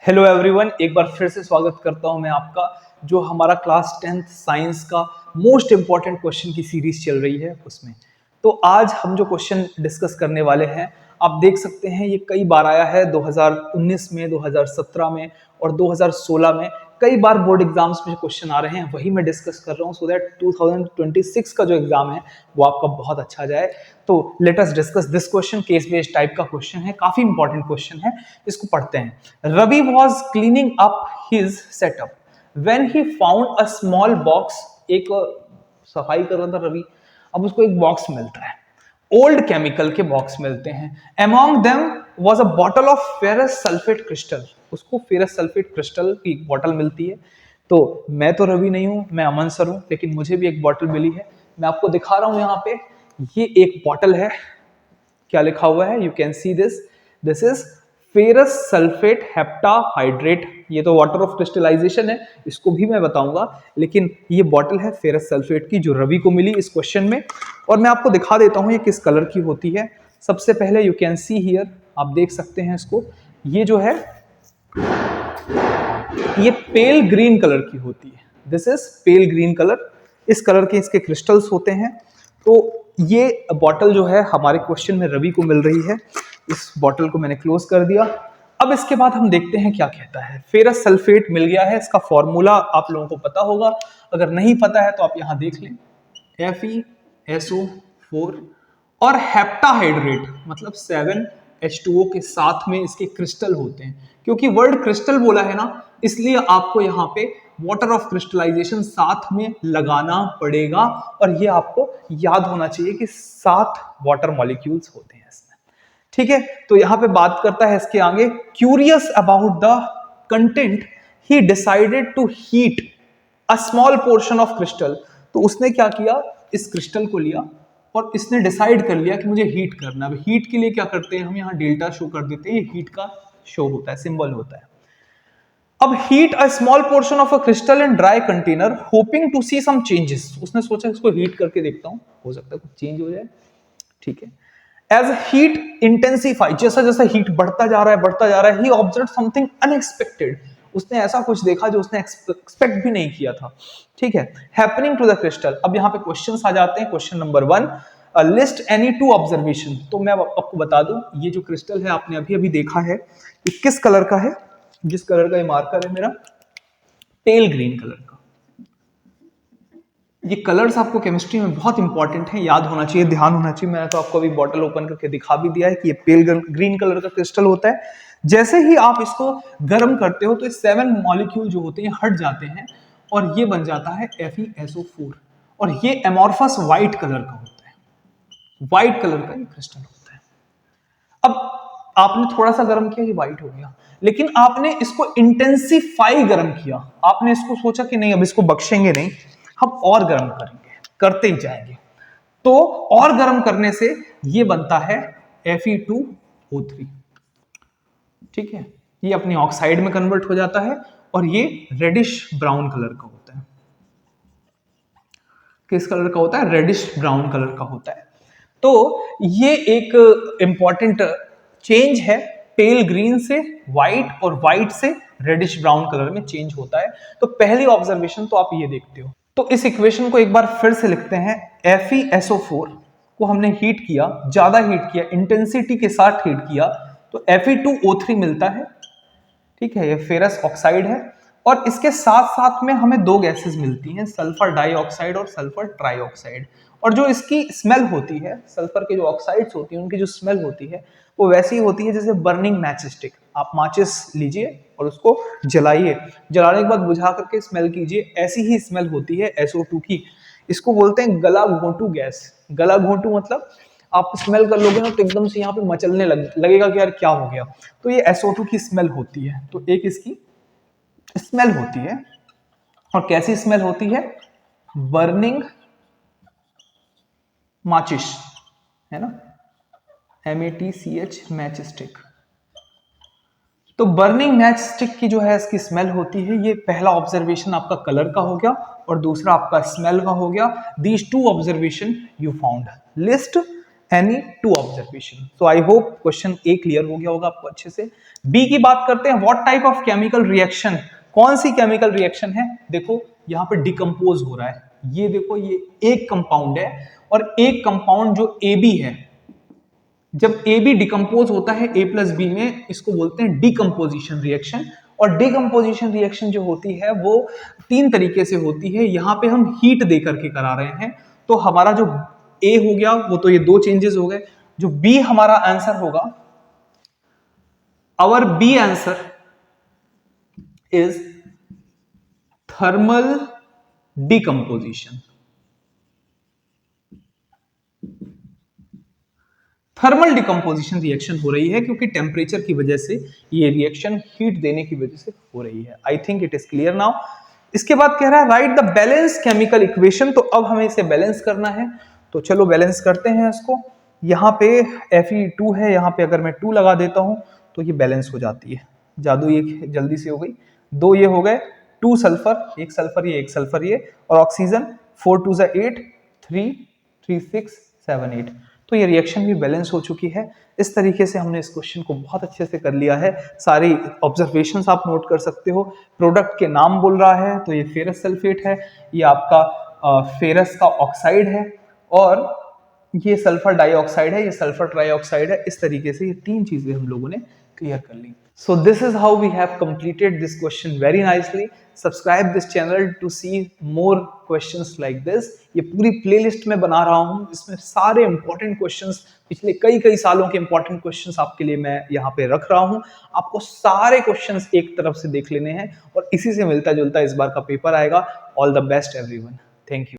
Hello everyone, एक बार फिर से स्वागत करता हूं मैं आपका। जो हमारा क्लास 10th साइंस का मोस्ट इंपॉर्टेंट क्वेश्चन की सीरीज चल रही है उसमें। तो आज हम जो क्वेश्चन डिस्कस करने वाले हैं, आप देख सकते हैं ये कई बार आया है 2019 में, 2017 में और 2016 में। कई बार बोर्ड एग्जाम्स में जो क्वेश्चन आ रहे हैं वही मैं डिस्कस कर रहा हूँ, सो दैट 2026 का जो एग्जाम है वो आपका बहुत अच्छा जाए। तो let us discuss this question. Case based type का क्वेश्चन है, काफी इंपॉर्टेंट क्वेश्चन है, इसको पढ़ते हैं। Ravi was cleaning up his setup when he found a small box. एक सफाई कर रहा था रवि, अब उसको एक बॉक्स मिलता है, ओल्ड केमिकल के बॉक्स मिलते हैं। Among them was a bottle of ferrous sulphate crystal. उसको फेरस सल्फेट क्रिस्टल की बॉटल मिलती है। तो मैं तो रवि नहीं हूं, मैं अमन सर हूं, लेकिन मुझे भी एक बॉटल मिली है। मैं आपको दिखा रहा हूं यहाँ पे, ये एक बॉटल है। क्या लिखा हुआ है? You can see this is ferrous sulphate heptahydrate. ये तो वाटर ऑफ क्रिस्टलाइजेशन है, इसको भी मैं बताऊंगा, लेकिन ये बॉटल है फेरस सल्फेट की जो रवि को मिली इस क्वेश्चन में। और मैं आपको दिखा देता हूं ये किस कलर की होती है। सबसे पहले यू कैन सी हियर, आप देख सकते हैं इसको, ये जो है ये पेल ग्रीन कलर की होती है। This is pail green colour, इस कलर के इसके क्रिस्टल्स होते हैं। तो ये बॉटल जो है हमारे क्वेश्चन में रवि को मिल रही है। इस बॉटल को मैंने क्लोज कर दिया। अब इसके बाद हम देखते हैं क्या कहता है। फेरस सल्फेट मिल गया है, इसका फॉर्मूला आप लोगों को पता होगा, अगर नहीं पता है तो आप यहां देख लें। FeSO4 और हेप्टाहाइड्रेट मतलब 7H2O के साथ में इसके क्रिस्टल होते हैं। क्योंकि वर्ड क्रिस्टल बोला है ना, इसलिए आपको यहाँ पे वाटर ऑफ क्रिस्टलाइजेशन साथ में लगाना पड़ेगा। और ये आपको याद होना चाहिए कि 7 वाटर मॉलिक्यूल्स होते हैं इसमें। ठीक है, तो यहां पे बात करता है इसके आगे, curious about the content he decided to heat a small portion of crystal. तो उसने क्या किया, इस क्रिस्टल को लिया और इसने डिसाइड कर लिया कि मुझे हीट करना। अब हीट के लिए क्या करते हैं हम, यहाँ डेल्टा शो कर देते हैं, ये हीट का शो होता है, सिंबल होता है। अब heat a small portion of a crystal in dry container hoping to see some changes. उसने सोचा इसको हीट करके देखता हूं, हो सकता है कुछ चेंज हो जाए। ठीक है, एज हीट इंटेंसिफाई, जैसा जैसा हीट बढ़ता जा रहा है बढ़ता जा रहा है, ही ऑब्जर्व समथिंग अनएक्सपेक्टेड। उसने ऐसा कुछ देखा जो उसने एक्सपेक्ट भी नहीं किया था। ठीक है, हैपनिंग टू द क्रिस्टल। अब यहाँ पे क्वेश्चंस आ जाते हैं। Question number 1, list any 2 observation. तो मैं आपको बता दूं, ये जो क्रिस्टल है आपने अभी अभी देखा है, ये किस कलर का है? जिस कलर का ये मार्कर है मेरा, पेल ग्रीन कलर का। ये कलर्स आपको केमिस्ट्री में बहुत इंपॉर्टेंट है, याद होना चाहिए, ध्यान होना चाहिए। मैंने तो आपको अभी बॉटल ओपन करके दिखा भी दिया है कि ये पेल ग्रीन कलर का क्रिस्टल होता है। जैसे ही आप इसको गर्म करते हो तो ये 7 मॉलिक्यूल जो होते हैं हट जाते हैं और ये बन जाता है FeSO4। और ये एमॉर्फस व्हाइट कलर का होता है, व्हाइट कलर का ये क्रिस्टल होता है। अब आपने थोड़ा सा गर्म किया, ये व्हाइट हो गया, लेकिन आपने इसको इंटेंसिफाई गर्म किया। आपने इसको सोचा कि नहीं अब इसको बख्शेंगे नहीं, हम और गर्म करेंगे, करते ही जाएंगे। तो और गर्म करने से ये बनता है Fe2O3। ठीक है, ये अपनी ऑक्साइड में कन्वर्ट हो जाता है और ये रेडिश ब्राउन कलर का होता है। किस कलर का होता है? रेडिश ब्राउन कलर का होता है। तो ये एक इंपॉर्टेंट चेंज है, पेल ग्रीन से व्हाइट और व्हाइट से रेडिश ब्राउन कलर में चेंज होता है। तो पहली ऑब्जर्वेशन तो आप ये देखते हो। तो इस इक्वेशन को एक बार फिर से लिखते हैं। FeSO4 को हमने हीट किया, ज्यादा हीट किया, इंटेंसिटी के साथ हीट किया, तो Fe2O3 मिलता है। ठीक है, ये फेरस ऑक्साइड है। और इसके साथ साथ में हमें 2 गैसेस मिलती हैं, सल्फर डाइऑक्साइड और सल्फर ट्राइऑक्साइड। और जो इसकी स्मेल होती है, सल्फर के जो ऑक्साइड्स होती हैं उनकी जो स्मेल होती है वो वैसी होती है जैसे बर्निंग मैच स्टिक। आप माचिस लीजिए और उसको जलाइए, जलाने के बाद बुझा करके स्मेल कीजिए, ऐसी ही स्मेल होती है SO2 की। इसको बोलते हैं गला घोंटू गैस। गला घोंटू मतलब आप स्मेल कर लोगे ना तो एकदम से यहाँ पे मचलने लगेगा कि यार क्या हो गया। तो ये SO2 की स्मेल होती है। तो एक इसकी स्मेल होती है, और कैसी स्मेल होती है? बर्निंग माचिस, है ना, MATCH, मैच स्टिक। तो बर्निंग मैच स्टिक की जो है इसकी स्मेल होती है। ये पहला ऑब्जर्वेशन आपका कलर का हो गया और दूसरा आपका स्मेल का हो गया। These 2 observation you found. List any two observation. So I hope question A clear हो गया होगा आपको अच्छे से। बी की बात करते हैं, what type of chemical reaction, कौन सी केमिकल रिएक्शन है। देखो यहाँ पे डिकम्पोज हो रहा है, ये देखो ये एक कंपाउंड है और एक कंपाउंड जो ए बी है, जब ए बी डिकम्पोज होता है ए प्लस बी में, इसको बोलते हैं डिकम्पोजिशन रिएक्शन। और डिकम्पोजिशन रिएक्शन जो होती है वो 3 तरीके से होती है, यहां पे हम हीट दे करके करा रहे हैं। तो हमारा जो ए हो गया वो तो ये 2 चेंजेस हो गए, जो बी हमारा आंसर होगा, our B answer is thermal decomposition. Thermal decomposition reaction हो रही है क्योंकि टेम्परेचर की वजह से ये रिएक्शन हीट देने की वजह से हो रही है। I think it is clear now. इसके बाद कह रहा है right the balance chemical equation, तो अब हमें इसे बैलेंस करना है, तो चलो बैलेंस करते हैं इसको। यहाँ पे Fe2 है, यहाँ पे अगर मैं 2 लगा देता हूं तो ये बैलेंस हो जाती है, जादू ये जल्दी से हो गई। 2 ये हो गए, 2 सल्फर, एक सल्फर ये, एक सल्फर ये, और ऑक्सीजन 4 2 8, 3 3 6 7 8। तो ये रिएक्शन भी बैलेंस हो चुकी है। इस तरीके से हमने इस क्वेश्चन को बहुत अच्छे से कर लिया है। सारी ऑब्जर्वेशंस आप नोट कर सकते हो। प्रोडक्ट के नाम बोल रहा है तो ये फेरस सल्फेट है, ये आपका फेरस का ऑक्साइड है, और ये सल्फर डाइऑक्साइड है, ये सल्फर ट्राइऑक्साइड है। इस तरीके से ये 3 चीजें हम लोगों ने क्लियर कर ली। So this is how we have completed this question very nicely. Subscribe this channel to see more questions like this. ये पूरी प्लेलिस्ट में बना रहा हूँ, इसमें सारे इंपॉर्टेंट क्वेश्चंस, पिछले कई सालों के इंपॉर्टेंट क्वेश्चंस आपके लिए मैं यहाँ पे रख रहा हूँ। आपको सारे क्वेश्चंस एक तरफ से देख लेने हैं और इसी से मिलता जुलता इस बार का पेपर आएगा। All the best everyone, thank you.